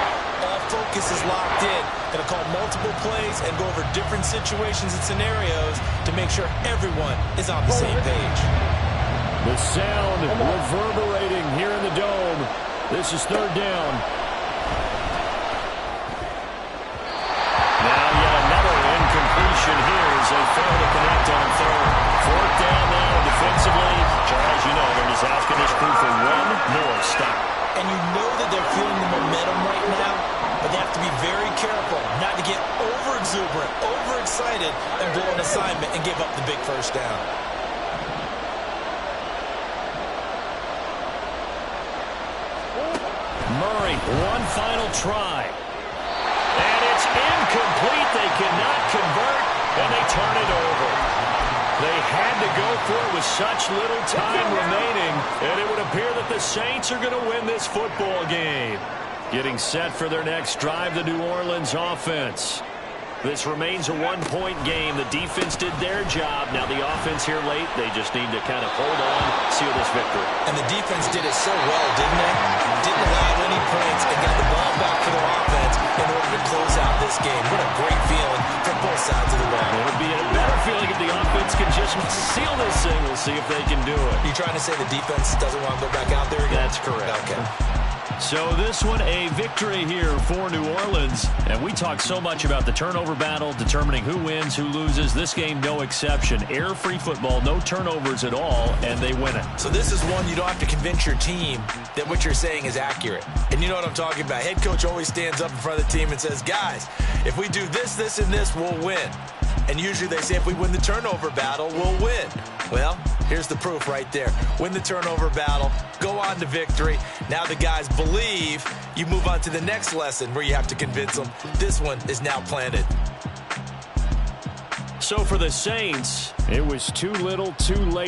All focus is locked in. Got to call multiple plays and go over different situations and scenarios to make sure everyone is on the same page. The sound reverberating here in the dome. This is 3rd down. Now yet another incompletion here as they fail to connect on 3rd. 4th down now defensively. Charles, you know they're just asking this crew for one more stop. And you know that they're feeling the momentum right now, but they have to be very careful not to get over-exuberant, overexcited, and blow an assignment and give up the big 1st down. Murray, one final try. And it's incomplete. They cannot convert, and they turn it over. They had to go for it with such little time remaining, and it would appear that the Saints are going to win this football game. Getting set for their next drive, the New Orleans offense. This remains a 1-point game. The defense did their job. Now the offense here late, they just need to kind of hold on, seal this victory. And the defense did it so well, didn't they? Didn't allow any points and got the ball back for their offense in order to close out this game. What a great feeling for both sides of the ball. It would be a better feeling if the offense can just seal this thing. We'll see if they can do it. You trying to say the defense doesn't want to go back out there again? That's correct. Okay. So this one a victory here for New Orleans. And we talk so much about the turnover battle, determining who wins, who loses. This game, no exception. Error-free football, no turnovers at all, and they win it. So this is one you don't have to convince your team that what you're saying is accurate. And you know what I'm talking about. Head coach always stands up in front of the team and says, guys, if we do this, this, and this, we'll win. And usually they say if we win the turnover battle, we'll win. Well, here's the proof right there. Win the turnover battle, go on to victory. Now the guys believe. You move on to the next lesson where you have to convince them. This one is now planted. So for the Saints, it was too little, too late.